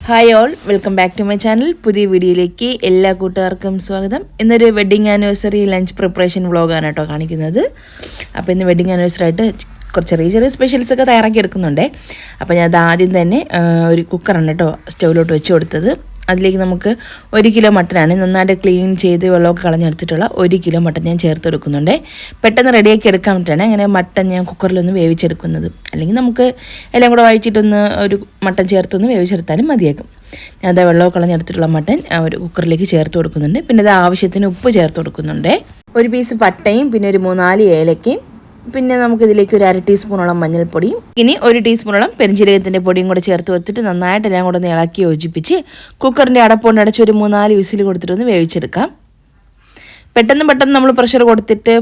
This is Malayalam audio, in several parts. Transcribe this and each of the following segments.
Hi all, welcome back to my channel. പുതിയ വീഡിയോയിലേക്ക് എല്ലാ കൂട്ടുകാർക്കും സ്വാഗതം. ഇന്നൊരു വെഡ്ഡിങ് ആനിവേഴ്സറി ലഞ്ച് പ്രിപ്പറേഷൻ വ്ളോഗാണ് കേട്ടോ കാണിക്കുന്നത്. അപ്പോൾ ഇന്ന് വെഡ്ഡിങ് ആനിവേഴ്സറി ആയിട്ട് കുറച്ച് ചെറിയ ചെറിയ സ്പെഷ്യൽസൊക്കെ തയ്യാറാക്കി എടുക്കുന്നുണ്ട്. അപ്പോൾ ഞാൻ അത് ആദ്യം തന്നെ ഒരു കുക്കറാണ് കേട്ടോ സ്റ്റൗവിലോട്ട് വെച്ച് കൊടുത്തത്. അതിലേക്ക് നമുക്ക് 1 കിലോ മട്ടനാണ് നന്നായിട്ട് ക്ലീൻ ചെയ്ത് വെള്ളമൊക്കെ കളഞ്ഞെടുത്തിട്ടുള്ള 1 കിലോ മട്ടൻ ഞാൻ ചേർത്ത് കൊടുക്കുന്നുണ്ട്. പെട്ടെന്ന് റെഡിയാക്കി എടുക്കാൻ വേണ്ടിയിട്ടാണ് അങ്ങനെ മട്ടൻ ഞാൻ കുക്കറിലൊന്ന് വേവിച്ചെടുക്കുന്നത്. അല്ലെങ്കിൽ നമുക്ക് എല്ലാം കൂടെ വഴറ്റിയിട്ടൊന്ന് ഒരു മട്ടൻ ചേർത്തൊന്ന് വേവിച്ചെടുത്താലും മതിയാക്കും. ഞാൻ അത് വെള്ളമൊക്കെ കളഞ്ഞെടുത്തിട്ടുള്ള മട്ടൻ ഒരു കുക്കറിലേക്ക് ചേർത്ത് കൊടുക്കുന്നുണ്ട്. പിന്നെ അത് ആവശ്യത്തിന് ഉപ്പ് ചേർത്ത് കൊടുക്കുന്നുണ്ട്. ഒരു പീസ് പട്ടയും പിന്നെ ഒരു 3-4 ഏലക്കയും പിന്നെ നമുക്കിതിലേക്ക് ഒരു 1/2 ടീസ്പൂണോളം മഞ്ഞൾപ്പൊടിയും ഇനി 1 ടീസ്പൂണോളം പെരിഞ്ജീരകത്തിൻ്റെ പൊടിയും കൂടെ ചേർത്ത് വെച്ചിട്ട് നന്നായിട്ട് എല്ലാം കൂടെ ഒന്ന് ഇളക്കി യോജിപ്പിച്ച് കുക്കറിൻ്റെ അടപ്പുകൊണ്ട് അടച്ച് ഒരു 3-4 വിസിൽ കൊടുത്തിട്ടൊന്ന് വേവിച്ചെടുക്കാം. പെട്ടെന്ന് നമ്മൾ പ്രഷർ കൊടുത്തിട്ട്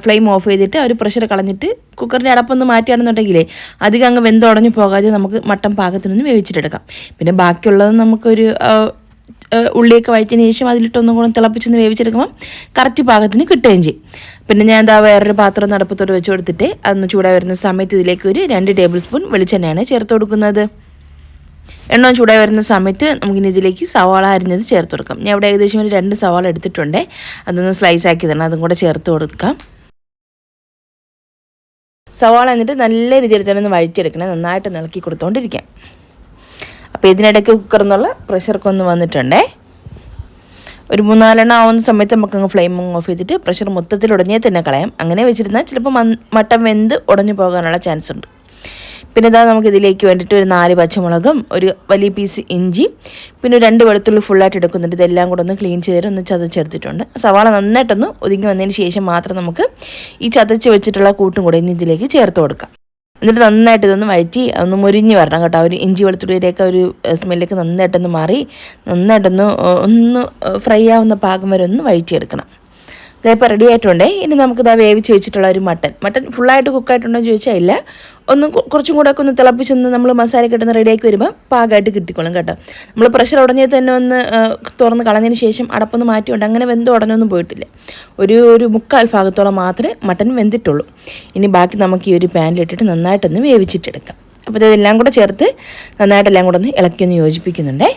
ഫ്ലെയിം ഓഫ് ചെയ്തിട്ട് ഒരു പ്രഷർ കളഞ്ഞിട്ട് കുക്കറിൻ്റെ അടപ്പൊന്ന് മാറ്റുകയാണെന്നുണ്ടെങ്കിലേ അധികം അങ്ങ് വെന്തുടഞ്ഞു പോകാതെ നമുക്ക് മട്ടൻ പാകത്തിനൊന്ന് വേവിച്ചിട്ടെടുക്കാം. പിന്നെ ബാക്കിയുള്ളത് നമുക്കൊരു ഉള്ളിയൊക്കെ വഴറ്റിയതിന് ശേഷം അതിലിട്ടൊന്നും കൂടെ തിളപ്പിച്ചൊന്ന് വേവിച്ചെടുക്കുമ്പോൾ കറക്റ്റ് പാകത്തിന് കിട്ടുകയും ചെയ്യും. പിന്നെ ഞാൻ എന്താ വേറൊരു പാത്രം അടുപ്പത്തോട് വെച്ച് കൊടുത്തിട്ട് അതൊന്ന് ചൂടായി വരുന്ന സമയത്ത് ഇതിലേക്ക് ഒരു 2 ടേബിൾ സ്പൂൺ വെളിച്ചെണ്ണയാണ് ചേർത്ത് കൊടുക്കുന്നത്. എണ്ണ ചൂടായി വരുന്ന സമയത്ത് നമുക്കിനി ഇതിലേക്ക് സവാള അരിഞ്ഞത് ചേർത്ത് കൊടുക്കാം. ഞാൻ ഇവിടെ ഏകദേശം ഒരു 2 സവാള എടുത്തിട്ടുണ്ട്. അതൊന്ന് സ്ലൈസ് ആക്കി തരണം, അതും കൂടെ ചേർത്ത് കൊടുക്കാം. സവാള എന്നിട്ട് നല്ല രീതിയിൽ തന്നെ ഒന്ന് വഴറ്റിയെടുക്കണം, നന്നായിട്ട് ഇളക്കി കൊടുത്തുകൊണ്ടിരിക്കാം. അപ്പോൾ ഇതിനിടയ്ക്ക് കുക്കറിൽ പ്രഷറൊക്കെ ഒന്ന് വന്നിട്ടുണ്ടേ. ഒരു 3-4 എണ്ണം ആവുന്ന സമയത്ത് നമുക്കങ്ങ് ഫ്ലെയിം ഓഫ് ചെയ്തിട്ട് പ്രഷർ മൊത്തത്തിൽ ഉടഞ്ഞേ തന്നെ കളയാം. അങ്ങനെ വെച്ചിരുന്നാൽ ചിലപ്പോൾ മട്ടൻ വെന്ത് ഉടഞ്ഞു പോകാനുള്ള ചാൻസ് ഉണ്ട്. പിന്നെ ഇതാ നമുക്കിതിലേക്ക് വേണ്ടിയിട്ട് ഒരു 4 പച്ചമുളകും ഒരു വലിയ പീസ് ഇഞ്ചി പിന്നെ 2 വെളുത്തുള്ളി ഫുള്ളായിട്ട് എടുക്കുന്നുണ്ട്. ഇതെല്ലാം കൂടെ ഒന്ന് ക്ലീൻ ചെയ്തിട്ട് ഒന്ന് ചതച്ചെടുത്തിട്ടുണ്ട്. സവാള നന്നായിട്ടൊന്ന് ഒതുങ്ങി വന്നതിന് ശേഷം മാത്രം നമുക്ക് ഈ ചതച്ച് വെച്ചിട്ടുള്ള കൂട്ടും കൂടെ ഇനി ഇതിലേക്ക് ചേർത്ത് കൊടുക്കാം. എന്നിട്ട് നന്നായിട്ട് ഇതൊന്ന് വഴറ്റി ഒന്ന് മുരിഞ്ഞ് വരണം കേട്ടോ. ഒരു ഇഞ്ചി വെളുത്തുള്ളിയുടെയൊക്കെ ഒരു സ്മെല്ലൊക്കെ നന്നായിട്ടൊന്ന് മാറി ഒന്ന് ഫ്രൈ ആവുന്ന പാകം വരെ ഒന്ന് വഴറ്റിയെടുക്കണം. ഇതായപ്പോൾ റെഡി ആയിട്ടുണ്ടേ. ഇനി നമുക്കിതാ വേവിച്ച് വെച്ചിട്ടുള്ള ഒരു മട്ടൻ ഫുള്ളായിട്ട് കുക്കായിട്ടുണ്ടോ എന്ന് ചോദിച്ചാൽ ഇല്ല, കുറച്ചും കൂടെ ഒക്കെ ഒന്ന് തിളപ്പിച്ചൊന്ന് നമ്മൾ മസാല കിട്ടുന്ന റെഡിയാക്കി വരുമ്പോൾ പാകമായിട്ട് കിട്ടിക്കോളും കേട്ടോ. നമ്മൾ പ്രഷർ ഉടഞ്ഞ് തന്നെ ഒന്ന് തുറന്ന് കളഞ്ഞതിന് ശേഷം അടപ്പൊന്ന് മാറ്റിയുണ്ട് അങ്ങനെ വെന്ത് ഉടനൊന്നും പോയിട്ടില്ല. ഒരു 3/4 ഭാഗത്തോളം മാത്രമേ മട്ടൻ വെന്തിട്ടുള്ളൂ. ഇനി ബാക്കി നമുക്ക് ഈ ഒരു പാനിലിട്ടിട്ട് നന്നായിട്ടൊന്ന് വേവിച്ചിട്ടെടുക്കാം. അപ്പോൾ ഇതെല്ലാം കൂടെ ചേർത്ത് നന്നായിട്ടെല്ലാം കൂടെ ഒന്ന് ഇളക്കിയൊന്ന് യോജിപ്പിക്കുന്നുണ്ടേ.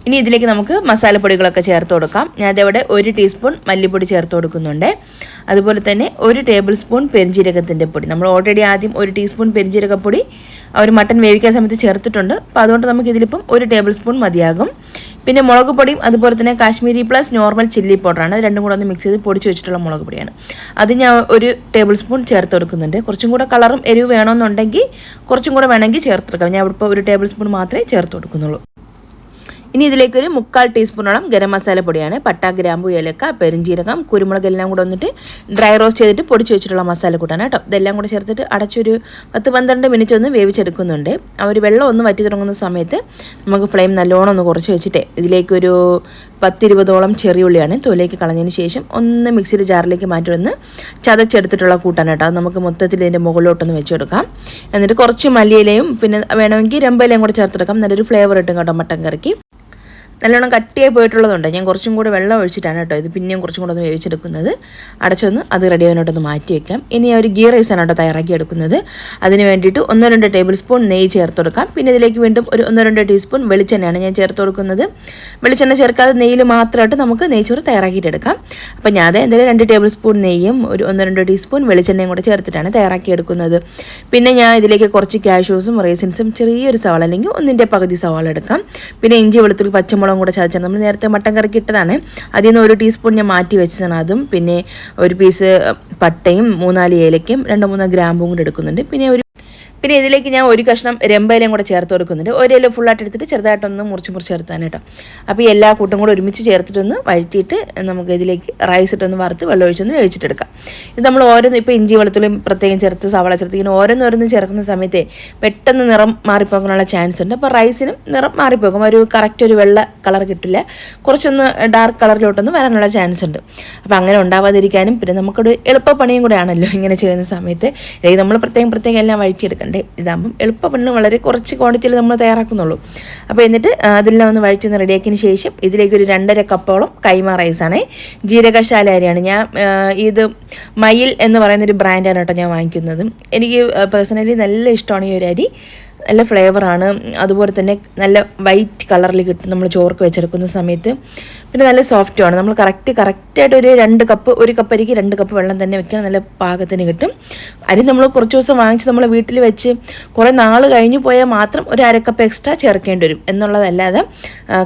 ഇനി ഇതിലേക്ക് നമുക്ക് മസാലപ്പൊടികളൊക്കെ ചേർത്ത് കൊടുക്കാം. ഞാൻ അതവിടെ 1 ടീസ്പൂൺ മല്ലിപ്പൊടി ചേർത്ത് കൊടുക്കുന്നുണ്ട്. അതുപോലെ തന്നെ 1 ടേബിൾ സ്പൂൺ പെരിഞ്ജീരകത്തിൻ്റെ പൊടി. നമ്മൾ ഓൾറെഡി ആദ്യം 1 ടീസ്പൂൺ പെരിഞ്ജീരകപ്പൊടി ഒരു മട്ടൻ വേവിക്കാൻ സമയത്ത് ചേർത്തിട്ടുണ്ട്. അപ്പോൾ അതുകൊണ്ട് നമുക്കിതിലിപ്പം 1 ടേബിൾ സ്പൂൺ മതിയാകും. പിന്നെ മുളക് പൊടിയും അതുപോലെ തന്നെ കാശ്മീരി പ്ലസ് നോർമൽ ചില്ലി പൗഡറാണ്. അത് രണ്ടും കൂടെ ഒന്ന് മിക്സ് ചെയ്ത് പൊടിച്ച് വെച്ചിട്ടുള്ള മുളക് പൊടിയാണ്. അത് ഞാൻ 1 ടേബിൾ സ്പൂൺ ചേർത്ത് കൊടുക്കുന്നുണ്ട്. കുറച്ചും കൂടെ കളറും എരിവ് വേണമെന്നുണ്ടെങ്കിൽ കുറച്ചും കൂടെ വേണമെങ്കിൽ ചേർത്തെടുക്കാം. ഞാൻ ഇപ്പോൾ 1 ടേബിൾ സ്പൂൺ മാത്രമേ ചേർത്ത് കൊടുക്കുന്നുള്ളൂ. ഇനി ഇതിലേക്കൊരു 3/4 ടീസ്പൂണോളം ഗരം മസാല പൊടിയാണ്. പട്ട, ഗ്രാമ്പു, ഏലക്ക, പെരിഞ്ജീരകം, കുരുമുളക് എല്ലാം കൂടെ വന്നിട്ട് ഡ്രൈ റോസ്റ്റ് ചെയ്തിട്ട് പൊടിച്ച് വെച്ചിട്ടുള്ള മസാല കൂട്ടാണ് കേട്ടോ. ഇതെല്ലാം കൂടെ ചേർത്തിട്ട് അടച്ചൊരു 10-12 മിനിറ്റ് ഒന്ന് വേവിച്ചെടുക്കുന്നുണ്ട്. ആ ഒരു വെള്ളം ഒന്ന് വറ്റി തുടങ്ങുന്ന സമയത്ത് നമുക്ക് ഫ്ലെയിം നല്ലോണം ഒന്ന് കുറച്ച് വെച്ചിട്ട് ഇതിലേക്കൊരു 10-20ഓളം ചെറിയുള്ളിയാണ് തൊലിലേക്ക് കളഞ്ഞതിന് ശേഷം ഒന്ന് മിക്സിയുടെ ജാറിലേക്ക് മാറ്റി വന്ന് ചതച്ചെടുത്തിട്ടുള്ള കൂട്ടാണ് കേട്ടോ. അത് നമുക്ക് മൊത്തത്തിൽ ഇതിൻ്റെ മുകളിലോട്ടൊന്ന് വെച്ച് കൊടുക്കാം. എന്നിട്ട് കുറച്ച് മല്ലിയിലയും പിന്നെ വേണമെങ്കിൽ രമ്പയിലയും കൂടെ ചേർത്തെടുക്കാം. നല്ലൊരു ഫ്ലേവർ കിട്ടും കേട്ടോ മട്ടൻ കറിക്ക്. നല്ലോണം കട്ടിയായി പോയിട്ടുള്ളതുണ്ട്. ഞാൻ കുറച്ചും കൂടെ വെള്ളം ഒഴിച്ചിട്ടാണ് കേട്ടോ ഇത് പിന്നെയും കുറച്ചും കൂടെ ഒന്ന് വേവിച്ചെടുക്കുന്നത്. അടച്ചൊന്ന് അത് റെഡി ആവാനായിട്ടൊന്ന് മാറ്റി വയ്ക്കാം. ഇനി ഒരു ഗീ റൈസാണ് കേട്ടോ തയ്യാറാക്കി എടുക്കുന്നത്. അതിന് വേണ്ടിയിട്ട് 1-2 ടേബിൾ സ്പൂൺ നെയ്യ് ചേർത്ത് കൊടുക്കാം. പിന്നെ ഇതിലേക്ക് വീണ്ടും ഒരു 1-2 ടീസ്പൂൺ വെളിച്ചെണ്ണയാണ് ഞാൻ ചേർത്ത് കൊടുക്കുന്നത്. വെളിച്ചെണ്ണ ചേർക്കാതെ നെയ്യിൽ മാത്രമായിട്ട് നമുക്ക് നെയ്ച്ചോറ് തയ്യാറാക്കിയിട്ടെടുക്കാം. അപ്പോൾ ഞാൻ എന്തായാലും 2 ടേബിൾ സ്പൂൺ നെയ്യും ഒരു 1-2 ടീസ്പൂൺ വെളിച്ചെണ്ണയും കൂടെ ചേർത്തിട്ടാണ് തയ്യാറാക്കി എടുക്കുന്നത്. പിന്നെ ഞാൻ ഇതിലേക്ക് കുറച്ച് കാഷ്യൂസും റൈസിൻസും ചെറിയൊരു സവാള അല്ലെങ്കിൽ 1/2 പകുതി സവാള എടുക്കാം. പിന്നെ ഇഞ്ചി വെളുത്തുള്ളി പച്ചമുളകും കൂടെ ചതച്ചാൽ നമ്മൾ നേരത്തെ മട്ടൻ കറിക്ക് ഇട്ടതാണ്. അതിൽ നിന്ന് 1 ടീസ്പൂൺ ഞാൻ മാറ്റി വെച്ചതാണ്. അതും പിന്നെ ഒരു പീസ് പട്ടയും 3-4 ഏലക്കയും 2-3 ഗ്രാമ്പും കൂടെ എടുക്കുന്നുണ്ട്. പിന്നെ ഇതിലേക്ക് ഞാൻ 1 കഷ്ണം രമ്പയിലയും കൂടെ ചേർത്ത് കൊടുക്കുന്നുണ്ട്. 1 ഇല ഫുള്ളായിട്ട് എടുത്തിട്ട് ചെറുതായിട്ടൊന്ന് മുറിച്ച് ചേർത്താണ് കേട്ടോ. അപ്പോൾ ഈ എല്ലാ കൂട്ടും കൂടെ ഒരുമിച്ച് ചേർത്തിട്ടൊന്ന് വഴറ്റിയിട്ട് നമുക്ക് ഇതിലേക്ക് റൈസ് ഇട്ടൊന്ന് വറുത്ത് വെള്ളം ഒഴിച്ചൊന്ന് വേവിച്ചിട്ടെടുക്കാം. ഇത് നമ്മൾ ഓരോന്ന് ഇപ്പോൾ ഇഞ്ചി വെളുത്തുള്ളിയും പ്രത്യേകം ചേർത്ത് സവാള ചേർത്ത് ഇങ്ങനെ ഓരോന്നോരോന്ന് ചേർക്കുന്ന സമയത്ത് പെട്ടെന്ന് നിറം മാറിപ്പോകാനുള്ള ചാൻസ് ഉണ്ട്. അപ്പോൾ റൈസിനും നിറം മാറിപ്പോകും, ഒരു കറക്റ്റ് ഒരു വെള്ള കളർ കിട്ടില്ല, കുറച്ചൊന്ന് ഡാർക്ക് കളറിലോട്ടൊന്ന് വരാനുള്ള ചാൻസ് ഉണ്ട്. അപ്പോൾ അങ്ങനെ ഉണ്ടാവാതിരിക്കാനും പിന്നെ നമുക്കൊരു എളുപ്പപ്പണിയും കൂടെ ആണല്ലോ ഇങ്ങനെ ചെയ്യുന്ന സമയത്ത് നമ്മൾ പ്രത്യേകം എല്ലാം വഴറ്റിയെടുക്കണം. ഉണ്ട്. ഇതാകുമ്പം എളുപ്പപ്പെട്ട് വളരെ കുറച്ച് ക്വാണ്ടിറ്റിയിൽ നമ്മൾ തയ്യാറാക്കുന്നുള്ളൂ. അപ്പോൾ എന്നിട്ട് അതെല്ലാം ഒന്ന് വഴറ്റി റെഡിയാക്കിയതിന് ശേഷം ഇതിലേക്ക് ഒരു 2.5 കപ്പോളം കൈമ റൈസാണ്. ജീരകശാല അരിയാണ്. ഞാൻ ഇത് മയിൽ എന്ന് പറയുന്നൊരു ബ്രാൻഡാണ് കേട്ടോ ഞാൻ വാങ്ങിക്കുന്നത്. എനിക്ക് പേഴ്സണലി നല്ല ഇഷ്ടമാണ് ഈ ഒരു അരി. നല്ല ഫ്ലേവറാണ്. അതുപോലെ തന്നെ നല്ല വൈറ്റ് കളറിൽ കിട്ടും നമ്മൾ ചോർക്ക് വെച്ചെടുക്കുന്ന സമയത്ത്. പിന്നെ നല്ല സോഫ്റ്റുമാണ്. നമ്മൾ കറക്റ്റായിട്ട് ഒരു 2 കപ്പ്, 1 കപ്പ് അരിക്ക് 2 കപ്പ് വെള്ളം തന്നെ വെക്കാൻ നല്ല പാകത്തിന് കിട്ടും. അരി നമ്മൾ കുറച്ച് ദിവസം വാങ്ങിച്ച് നമ്മൾ വീട്ടിൽ വെച്ച് കുറേ നാൾ കഴിഞ്ഞ് പോയാൽ മാത്രം ഒരു 1/2 കപ്പ് എക്സ്ട്രാ ചേർക്കേണ്ടി വരും എന്നുള്ളതല്ലാതെ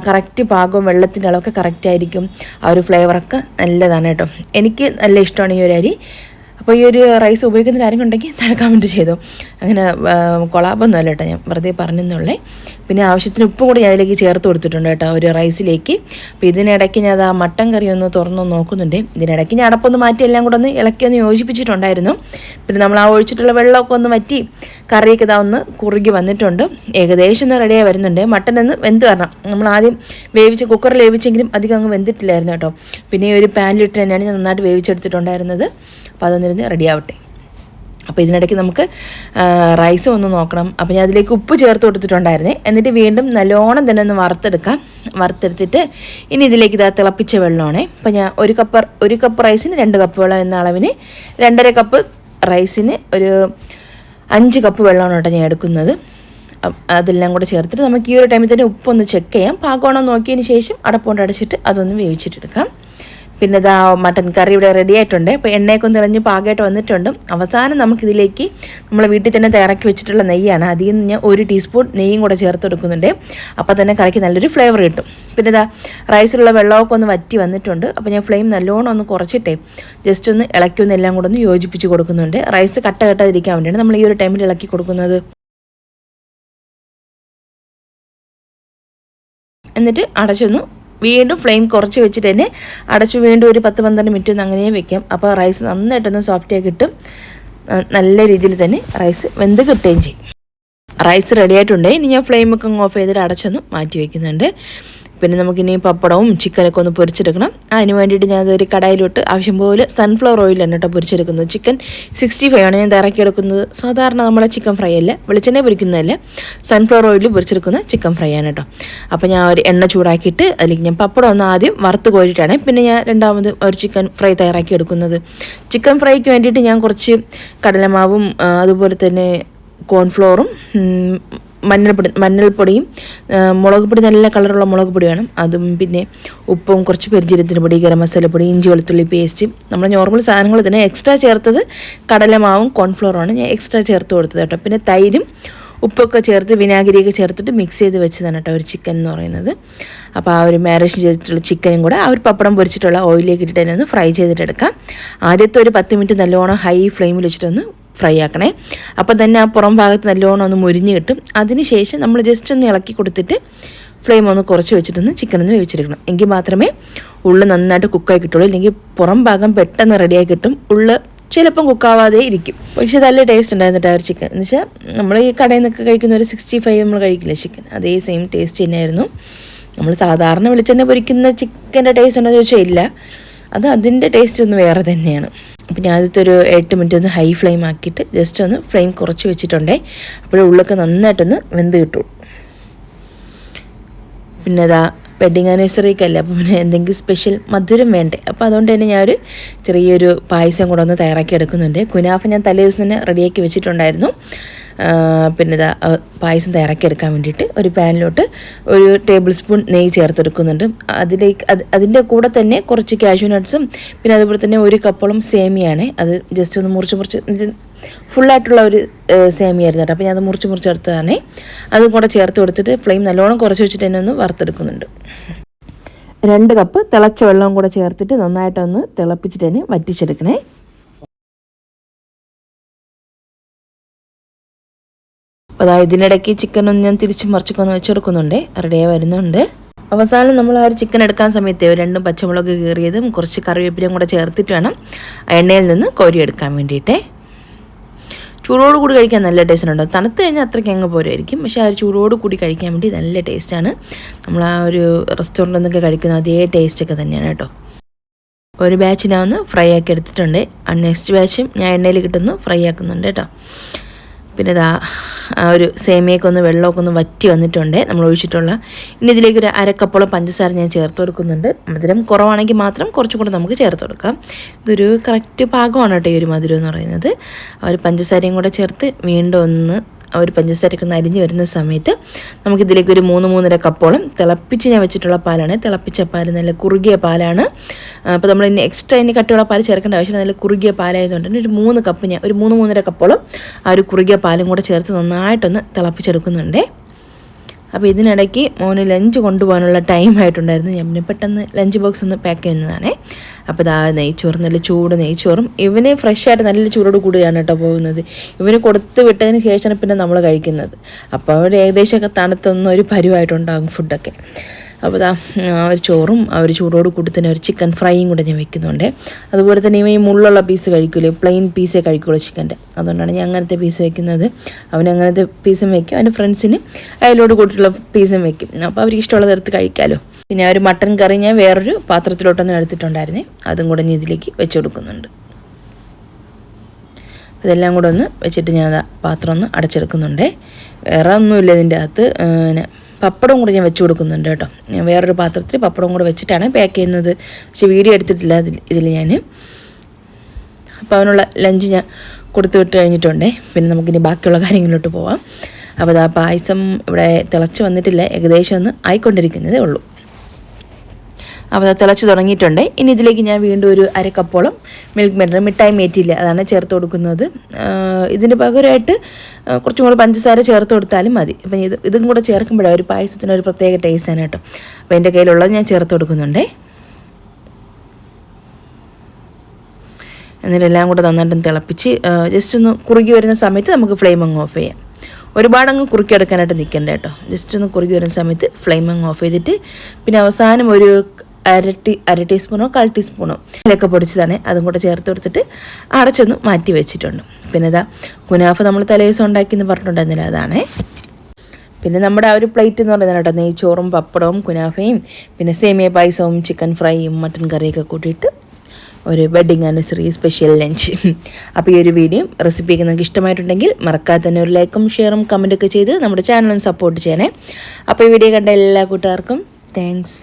കറക്റ്റ് പാകവും വെള്ളത്തിൻ്റെ അളവൊക്കെ കറക്റ്റായിരിക്കും. ആ ഒരു ഫ്ലേവറൊക്കെ നല്ലതാണ് കേട്ടോ. എനിക്ക് നല്ല ഇഷ്ടമാണ് ഈ ഒരു അരി. അപ്പോൾ ഈ ഒരു റൈസ് ഉപയോഗിക്കുന്ന ആരെങ്കിലും ഉണ്ടെങ്കിൽ താഴെ കമൻറ്റ് ചെയ്തു. അങ്ങനെ കൊളാബൊന്നും അല്ല കേട്ടോ, ഞാൻ വെറുതെ പറഞ്ഞെന്നുള്ളേ. പിന്നെ ആവശ്യത്തിന് ഉപ്പും കൂടി ഞാൻ അതിലേക്ക് ചേർത്ത് കൊടുത്തിട്ടുണ്ട് കേട്ടോ ഒരു റൈസിലേക്ക്. അപ്പോൾ ഇതിനിടയ്ക്ക് ഞാൻ ആ മട്ടൻ കറി ഒന്ന് തുറന്ന് നോക്കുന്നുണ്ട്. ഇതിനിടയ്ക്ക് ഞാൻ അടപ്പൊന്ന് മാറ്റി എല്ലാം കൂടെ ഒന്ന് ഇളക്കി യോജിപ്പിച്ചിട്ടുണ്ടായിരുന്നു. പിന്നെ നമ്മൾ ആ ഒഴിച്ചിട്ടുള്ള വെള്ളമൊക്കെ ഒന്ന് വറ്റി കറിയൊക്കെ ഇതാ ഒന്ന് കുറുകി വന്നിട്ടുണ്ട്. ഏകദേശം ഒന്ന് റെഡിയായി വരുന്നുണ്ട്. മട്ടൻ ഒന്ന് വെന്ത് വരണം. നമ്മൾ ആദ്യം കുക്കറിൽ വേവിച്ചെങ്കിലും അധികം അങ്ങ് വെന്തിട്ടില്ലായിരുന്നു കേട്ടോ. പിന്നെ ഒരു പാനിലിട്ട് തന്നെയാണ് ഞാൻ നന്നായിട്ട് വേവിച്ചെടുത്തിട്ടുണ്ടായിരുന്നത്. അപ്പോൾ അതൊന്നിരുന്ന് റെഡി ആവട്ടെ. അപ്പോൾ ഇതിനിടയ്ക്ക് നമുക്ക് റൈസ് ഒന്ന് നോക്കണം. അപ്പോൾ ഞാൻ അതിലേക്ക് ഉപ്പ് ചേർത്ത് കൊടുത്തിട്ടുണ്ടായിരുന്നേ. എന്നിട്ട് വീണ്ടും നല്ലോണം തന്നെ ഒന്ന് വറുത്തെടുത്തിട്ട് ഇനി ഇതിലേക്ക് ഇതാ തിളപ്പിച്ച വെള്ളമാണ്. അപ്പോൾ ഞാൻ ഒരു കപ്പ് റൈസിന് 2 കപ്പ് വെള്ളം എന്ന അളവിന് 2.5 കപ്പ് റൈസിന് ഒരു 5 കപ്പ് വെള്ളമാണ് കേട്ടോ ഞാൻ എടുക്കുന്നത്. അതെല്ലാം കൂടെ ചേർത്തിട്ട് നമുക്ക് ഈ ഒരു ടൈമിൽ തന്നെ ഉപ്പൊന്ന് ചെക്ക് ചെയ്യാം. പാകമാണോ നോക്കിയതിന് ശേഷം അടപ്പുകൊണ്ട് അടച്ചിട്ട് അതൊന്ന് വേവിച്ചിട്ടെടുക്കാം. പിന്നെ ഇതാ മട്ടൻ കറി ഇവിടെ റെഡി ആയിട്ടുണ്ട്. അപ്പോൾ എണ്ണയൊക്കെ ഒന്ന് തെളിഞ്ഞ് പാകമായിട്ട് വന്നിട്ടുണ്ട്. അവസാനം നമുക്കിതിലേക്ക് നമ്മൾ വീട്ടിൽ തന്നെ തയ്യാറാക്കി വെച്ചിട്ടുള്ള നെയ്യാണ്. അതിൽ നിന്ന് ഞാൻ 1 ടീസ്പൂൺ നെയ്യും കൂടെ ചേർത്ത് കൊടുക്കുന്നുണ്ട്. അപ്പോൾ തന്നെ കറിക്ക് നല്ലൊരു ഫ്ലേവർ കിട്ടും. പിന്നെ ഇതാ റൈസിലുള്ള വെള്ളമൊക്കെ ഒന്ന് വറ്റി വന്നിട്ടുണ്ട്. അപ്പോൾ ഞാൻ ഫ്ലെയിം നല്ലോണം ഒന്ന് കുറച്ചിട്ടേ ജസ്റ്റ് ഒന്ന് ഇളക്കി എല്ലാം കൂടെ ഒന്ന് യോജിപ്പിച്ച് കൊടുക്കുന്നുണ്ട്. റൈസ് കട്ടാതിരിക്കാൻ വേണ്ടിയാണ് നമ്മൾ ഈ ഒരു ടൈമിൽ ഇളക്കി കൊടുക്കുന്നത്. എന്നിട്ട് അടച്ചൊന്ന് വീണ്ടും ഫ്ലെയിം കുറച്ച് വെച്ചിട്ട് തന്നെ അടച്ച് വീണ്ടും ഒരു 10-12 മിനിറ്റ് ഒന്ന് അങ്ങനെ വെക്കാം. അപ്പോൾ റൈസ് നന്നായിട്ടൊന്ന് സോഫ്റ്റായി കിട്ടും. നല്ല രീതിയിൽ തന്നെ റൈസ് വെന്ത് കിട്ടുകയും ചെയ്യും. റൈസ് റെഡി ആയിട്ടുണ്ട്. ഇനി ഞാൻ ഫ്ലെയിമൊക്കെ ഓഫ് ചെയ്തിട്ട് അടച്ചൊന്ന് മാറ്റി വയ്ക്കുന്നുണ്ട്. പിന്നെ നമുക്കിനി പപ്പടവും ചിക്കനൊക്കെ ഒന്ന് പൊരിച്ചെടുക്കണം. അതിന് വേണ്ടിയിട്ട് ഞാനതൊരു കടായിലോട്ട് ആവശ്യം പോലെ സൺഫ്ലവർ ഓയിലാണ് കേട്ടോ പൊരിച്ചെടുക്കുന്നത്. ചിക്കൻ 65 ആണ് ഞാൻ തയ്യാറാക്കിയെടുക്കുന്നത്. സാധാരണ നമ്മളെ ചിക്കൻ ഫ്രൈ അല്ല, വെളിച്ചെണ്ണ പൊരിക്കുന്നതല്ല, സൺഫ്ലവർ ഓയിലിൽ പൊരിച്ചെടുക്കുന്ന ചിക്കൻ ഫ്രൈ ആണ് കേട്ടോ. അപ്പോൾ ഞാൻ ഒരു എണ്ണ ചൂടാക്കിയിട്ട് അതിലേക്ക് ഞാൻ പപ്പടം ഒന്ന് ആദ്യം വറുത്ത് കോരിയിട്ടാണ് പിന്നെ ഞാൻ രണ്ടാമത് ഒരു ചിക്കൻ ഫ്രൈ തയ്യാറാക്കി എടുക്കുന്നത്. ചിക്കൻ ഫ്രൈക്ക് വേണ്ടിയിട്ട് ഞാൻ കുറച്ച് കടലമാവും അതുപോലെ തന്നെ കോൺഫ്ലോറും മഞ്ഞൾപ്പൊടിയും മുളക് പൊടി, നല്ല കളറുള്ള മുളക് പൊടി വേണം, അതും പിന്നെ ഉപ്പും കുറച്ച് പെരുംജീരകത്തിന് പൊടി, ഗരം മസാലപ്പൊടി, ഇഞ്ചി വെളുത്തുള്ളി പേസ്റ്റ്, നമ്മൾ നോർമൽ സാധനങ്ങൾ തന്നെ. എക്സ്ട്രാ ചേർത്തത് കടലമാവും കോൺഫ്ലോറുമാണ് ഞാൻ എക്സ്ട്രാ ചേർത്ത് കൊടുത്തത് കേട്ടോ. പിന്നെ തൈരും ഉപ്പൊക്കെ ചേർത്ത് വിനാഗിരിയൊക്കെ ചേർത്തിട്ട് മിക്സ് ചെയ്ത് വെച്ചതാണ് കേട്ടോ ഒരു ചിക്കൻ എന്ന് പറയുന്നത്. അപ്പോൾ ആ ഒരു മാരിനേഷൻ ചെയ്തിട്ടുള്ള ചിക്കനും കൂടെ ആ ഒരു പപ്പടം പൊരിച്ചിട്ടുള്ള ഓയിലേക്ക് ഇട്ടിട്ട് തന്നെ ഒന്ന് ഫ്രൈ ചെയ്തിട്ടെടുക്കാം. ആദ്യത്തെ ഒരു 10 മിനിറ്റ് നല്ലോണം ഹൈ ഫ്ലെയിമിൽ വെച്ചിട്ടൊന്ന് ഫ്രൈ ആക്കണേ. അപ്പോൾ തന്നെ ആ പുറം ഭാഗത്ത് നല്ലോണം ഒന്ന് മുരിഞ്ഞ് കിട്ടും. അതിന് ശേഷം നമ്മൾ ജസ്റ്റ് ഒന്ന് ഇളക്കി കൊടുത്തിട്ട് ഫ്ലെയിം ഒന്ന് കുറച്ച് വെച്ചിട്ടൊന്ന് ചിക്കൻ ഒന്ന് വേവിച്ചെടുക്കണം. എങ്കിൽ മാത്രമേ ഉള്ളു നന്നായിട്ട് കുക്കായി കിട്ടുള്ളൂ. ഇല്ലെങ്കിൽ പുറം ഭാഗം പെട്ടെന്ന് റെഡിയായി കിട്ടും, ഉള്ളു ചിലപ്പം കുക്കാവാതെ ഇരിക്കും. പക്ഷേ നല്ല ടേസ്റ്റ് ഉണ്ടായിരുന്നിട്ട് ആ ഒരു ചിക്കൻ എന്ന് വെച്ചാൽ നമ്മൾ ഈ കടയിൽ നിന്നൊക്കെ കഴിക്കുന്ന ഒരു 65 നമ്മൾ കഴിക്കില്ല ചിക്കൻ, അതേ സെയിം ടേസ്റ്റ് തന്നെയായിരുന്നു. നമ്മൾ സാധാരണ വെളിച്ചെണ്ണ പൊരിക്കുന്ന ചിക്കൻ്റെ ടേസ്റ്റ് ഉണ്ടോ എന്ന് ചോദിച്ചാൽ ഇല്ല, അത് അതിൻ്റെ ടേസ്റ്റ് ഒന്ന് വേറെ തന്നെയാണ്. അപ്പോൾ ഞാൻ ആദ്യത്തെ ഒരു 8 മിനിറ്റ് ഒന്ന് ഹൈ ഫ്ലെയിം ആക്കിയിട്ട് ജസ്റ്റ് ഒന്ന് ഫ്ലെയിം കുറച്ച് വെച്ചിട്ടുണ്ടേ. അപ്പോൾ ഉള്ളൊക്കെ നന്നായിട്ടൊന്ന് വെന്ത് കിട്ടും. പിന്നെ അതാ വെഡിങ് ആനിവേഴ്സറിക്കല്ലേ, അപ്പോൾ പിന്നെ എന്തെങ്കിലും സ്പെഷ്യൽ മധുരം വേണ്ടേ. അപ്പോൾ അതുകൊണ്ട് തന്നെ ഞാനൊരു ചെറിയൊരു പായസം കൂടെ ഒന്ന് തയ്യാറാക്കി എടുക്കുന്നുണ്ട്. കുനാഫ ഞാൻ തലേ ദിവസം തന്നെ റെഡിയാക്കി വെച്ചിട്ടുണ്ടായിരുന്നു. പിന്നെ ഇതാ പായസം തയ്യാറാക്കി എടുക്കാൻ വേണ്ടിയിട്ട് ഒരു പാനിലോട്ട് 1 ടേബിൾ സ്പൂൺ നെയ്യ് ചേർത്തെടുക്കുന്നുണ്ട്. അതിൻ്റെ കൂടെ തന്നെ കുറച്ച് കാഷ്യൂ നട്ട്സും പിന്നെ അതുപോലെ തന്നെ 1 കപ്പോളം സേമിയാണ്. അത് ജസ്റ്റ് ഒന്ന് മുറിച്ച് ഫുള്ളായിട്ടുള്ള ഒരു സേമിയായിരുന്നു കേട്ടോ. അപ്പോൾ ഞാൻ അത് മുറിച്ചെടുത്തതാണ്. അതും കൂടെ ചേർത്ത് കൊടുത്തിട്ട് ഫ്ലെയിം നല്ലോണം കുറച്ച് വെച്ചിട്ട് തന്നെ ഒന്ന് വറുത്തെടുക്കുന്നുണ്ട്. 2 കപ്പ് തിളച്ച വെള്ളവും കൂടെ ചേർത്തിട്ട് നന്നായിട്ടൊന്ന് തിളപ്പിച്ചിട്ട് തന്നെ വറ്റിച്ചെടുക്കണേ. അതായത് ഇതിനിടയ്ക്ക് ചിക്കൻ ഒന്ന് ഞാൻ തിരിച്ച് മറിച്ചൊക്കെ വെച്ചെടുക്കുന്നുണ്ട്. റെഡിയായി വരുന്നുണ്ട്. അവസാനം നമ്മൾ ആ ഒരു ചിക്കൻ എടുക്കാൻ സമയത്ത് 2 പച്ചമുളക് കീറിയതും കുറച്ച് കറിവേപ്പിലയും കൂടെ ചേർത്തിട്ട് വേണം എണ്ണയിൽ നിന്ന് കോരിയെടുക്കാൻ വേണ്ടിയിട്ട്. ചൂടോട് കൂടി കഴിക്കാൻ നല്ല ടേസ്റ്റ് ഉണ്ടാവും. തണുത്ത് കഴിഞ്ഞാൽ അത്രയ്ക്ക് അങ്ങ് പോരായിരിക്കും, പക്ഷേ ആ ഒരു ചൂടോട് കൂടി കഴിക്കാൻ വേണ്ടി നല്ല ടേസ്റ്റാണ്. നമ്മൾ ആ ഒരു റെസ്റ്റോറൻറ്റിൽ നിന്നൊക്കെ കഴിക്കുന്ന അതേ ടേസ്റ്റൊക്കെ തന്നെയാണ് കേട്ടോ. ഒരു ബാച്ച് ഞാൻ ഒന്ന് ഫ്രൈ ആക്കി എടുത്തിട്ടുണ്ട്. നെക്സ്റ്റ് ബാച്ചും ഞാൻ എണ്ണയിൽ കിട്ടുന്നു ഫ്രൈ ആക്കുന്നുണ്ട് കേട്ടോ. പിന്നെ ഇതാ ഒരു സേമിയൊക്കെ ഒന്ന് വെള്ളമൊക്കെ ഒന്ന് വറ്റി വന്നിട്ടുണ്ട് നമ്മൾ ഒഴിച്ചിട്ടുള്ള. ഇനി ഇതിലേക്ക് ഒരു അരക്കപ്പോളം പഞ്ചസാര ഞാൻ ചേർത്ത് കൊടുക്കുന്നുണ്ട്. മധുരം കുറവാണെങ്കിൽ മാത്രം കുറച്ചും കൂടെ നമുക്ക് ചേർത്ത് കൊടുക്കാം. ഇതൊരു കറക്റ്റ് പാകമാണ് കേട്ടോ ഈ ഒരു മധുരം എന്ന് പറയുന്നത്. ആ ഒരു പഞ്ചസാരയും കൂടെ ചേർത്ത് വീണ്ടും ഒന്ന് ഒരു പഞ്ചസാരയൊക്കെ ഒന്ന് അരിഞ്ഞ് വരുന്ന സമയത്ത് നമുക്കിതിലേക്ക് ഒരു 3-3.5 കപ്പോളം തിളപ്പിച്ച് ഞാൻ വെച്ചിട്ടുള്ള പാലാണ്. തിളപ്പിച്ച പാൽ നല്ല കുറുകിയ പാലാണ്. അപ്പോൾ നമ്മൾ ഇനി എക്സ്ട്രാ ഇനി കട്ടിയുള്ള പാൽ ചേർക്കേണ്ട ആവശ്യമില്ല. നല്ല കുറുകിയ പാലായതുകൊണ്ട് തന്നെ ഒരു 3 കപ്പ് ഞാൻ ഒരു 3-3.5 കപ്പോളം ആ ഒരു കുറുകിയ പാലും കൂടെ ചേർത്ത് നന്നായിട്ടൊന്ന് തിളപ്പിച്ചെടുക്കുന്നുണ്ട്. അപ്പോൾ ഇതിനിടയ്ക്ക് മോന് ലഞ്ച് കൊണ്ടുപോകാനുള്ള ടൈം ആയിട്ടുണ്ടായിരുന്നു. ഞാൻ പിന്നെ പെട്ടെന്ന് ലഞ്ച് ബോക്സ് ഒന്ന് പാക്ക് ചെയ്യുന്നതാണേ. അപ്പോൾ ഇതാ നെയ്ച്ചോറ്, നല്ല ചൂട് നെയ്ച്ചോറും. ഇവന് ഫ്രഷായിട്ട് നല്ല ചൂടോട് കൂടിയാണ് കേട്ടോ പോകുന്നത്. ഇവന് കൊടുത്ത് വിട്ടതിന് ശേഷമാണ് പിന്നെ നമ്മൾ കഴിക്കുന്നത്. അപ്പോൾ അവിടെ ഏകദേശമൊക്കെ തണുത്തൊന്നും ഒരു പരുവായിട്ടുണ്ടാകും ഫുഡൊക്കെ. അപ്പോൾ ഇതാ ഒരു ചോറും ഒരു ചൂടോട് കൂടി തന്നെ ഒരു ചിക്കൻ ഫ്രൈയും കൂടെ ഞാൻ വെക്കുന്നുണ്ട്. അതുപോലെ തന്നെ ഇവ ഈ മുള്ളുള്ള പീസ് കഴിക്കില്ലേ, പ്ലെയിൻ പീസേ കഴിക്കുള്ളൂ ചിക്കൻ്റെ. അതുകൊണ്ടാണ് ഞാൻ അങ്ങനത്തെ പീസ് വെക്കുന്നത്. അവൻ അങ്ങനത്തെ പീസും വെക്കും, അവൻ്റെ ഫ്രണ്ട്സിന് അതിലോട് കൂട്ടിയുള്ള പീസും വെക്കും. അപ്പോൾ അവർക്ക് ഇഷ്ടമുള്ളത് എടുത്ത് കഴിക്കാമല്ലോ. പിന്നെ ഒരു മട്ടൻ കറി ഞാൻ വേറൊരു പാത്രത്തിലോട്ടൊന്നും എടുത്തിട്ടുണ്ടായിരുന്നേ, അതും കൂടെ ഞാൻ ഇതിലേക്ക് വെച്ച് കൊടുക്കുന്നുണ്ട്. ഇതെല്ലാം കൂടെ ഒന്ന് വെച്ചിട്ട് ഞാൻ പാത്രം ഒന്ന് അടച്ചെടുക്കുന്നുണ്ട്. വേറെ ഒന്നുമില്ല ഇതിൻ്റെ അകത്ത്. പപ്പടവും കൂടെ ഞാൻ വെച്ച് കൊടുക്കുന്നുണ്ട് കേട്ടോ. ഞാൻ വേറൊരു പാത്രത്തിൽ പപ്പടവും കൂടെ വെച്ചിട്ടാണ് പാക്ക് ചെയ്യുന്നത്. പക്ഷേ വീഡിയോ എടുത്തിട്ടില്ല ഇതിൽ ഞാൻ. അപ്പോൾ അവനുള്ള ലഞ്ച് ഞാൻ കൊടുത്തു വിട്ട് കഴിഞ്ഞിട്ടുണ്ടേ. പിന്നെ നമുക്കിനി ബാക്കിയുള്ള കാര്യങ്ങളിലോട്ട് പോവാം. അപ്പോൾ ആ പായസം ഇവിടെ തിളച്ച് വന്നിട്ടില്ല, ഏകദേശം ഒന്ന് ആയിക്കൊണ്ടിരിക്കുന്നതേ ഉള്ളൂ. അപ്പോൾ അത് തിളച്ച് തുടങ്ങിയിട്ടുണ്ട്. ഇനി ഇതിലേക്ക് ഞാൻ വീണ്ടും ഒരു അരക്കപ്പോളം മിൽക്ക് മെയ്ഡ്, മിഠായി മേറ്റില്ല, അതാണ് ചേർത്ത് കൊടുക്കുന്നത്. ഇതിന് പകരമായിട്ട് കുറച്ചും കൂടെ പഞ്ചസാര ചേർത്ത് കൊടുത്താലും മതി. അപ്പം ഇതും കൂടെ ചേർക്കുമ്പോഴാണ് ഒരു പായസത്തിന് ഒരു പ്രത്യേക ടേസ്റ്റാണ് കേട്ടോ. അപ്പോൾ എൻ്റെ കയ്യിലുള്ളത് ഞാൻ ചേർത്ത് കൊടുക്കുന്നുണ്ടേ. എന്നിട്ട് എല്ലാം കൂടെ നന്നായിട്ടും തിളപ്പിച്ച് ജസ്റ്റ് ഒന്ന് കുറുകി വരുന്ന സമയത്ത് നമുക്ക് ഫ്ലെയിം അങ്ങ് ഓഫ് ചെയ്യാം. ഒരുപാടങ്ങ് കുറുക്കിയെടുക്കാനായിട്ട് നിൽക്കണ്ട കേട്ടോ. ജസ്റ്റ് ഒന്ന് കുറുകി വരുന്ന സമയത്ത് ഫ്ലെയിം അങ്ങ് ഓഫ് ചെയ്തിട്ട് പിന്നെ അവസാനം ഒരു അര ടീസ്പൂണോ 1/4 ടീസ്പൂണോ ഇതിലൊക്കെ പൊടിച്ചതാണ്, അതും കൂടെ ചേർത്ത് കൊടുത്തിട്ട് അടച്ചൊന്ന് മാറ്റി വെച്ചിട്ടുണ്ട്. പിന്നെ ഇതാ കുനാഫ നമ്മൾ തലേദിവസം ഉണ്ടാക്കിയെന്ന് പറഞ്ഞിട്ടുണ്ടായിരുന്നില്ല, അതാണേ. പിന്നെ നമ്മുടെ ആ ഒരു പ്ലേറ്റ് എന്ന് പറയുന്നത് കേട്ടോ, നെയ്ച്ചോറും പപ്പടവും കുനാഫയും പിന്നെ സേമിയ പായസവും ചിക്കൻ ഫ്രൈയും മട്ടൻ കറിയൊക്കെ കൂട്ടിയിട്ട് ഒരു വെഡ്ഡിങ് ആനിവേഴ്സറി സ്പെഷ്യൽ ലഞ്ച്. അപ്പോൾ ഈ ഒരു വീഡിയോ റെസിപ്പിയൊക്കെ നിങ്ങൾക്ക് ഇഷ്ടമായിട്ടുണ്ടെങ്കിൽ മറക്കാതെ തന്നെ ഒരു ലൈക്കും ഷെയറും കമൻറ്റൊക്കെ ചെയ്ത് നമ്മുടെ ചാനലും സപ്പോർട്ട് ചെയ്യണേ. അപ്പോൾ ഈ വീഡിയോ കണ്ട എല്ലാ കൂട്ടുകാർക്കും താങ്ക്സ്.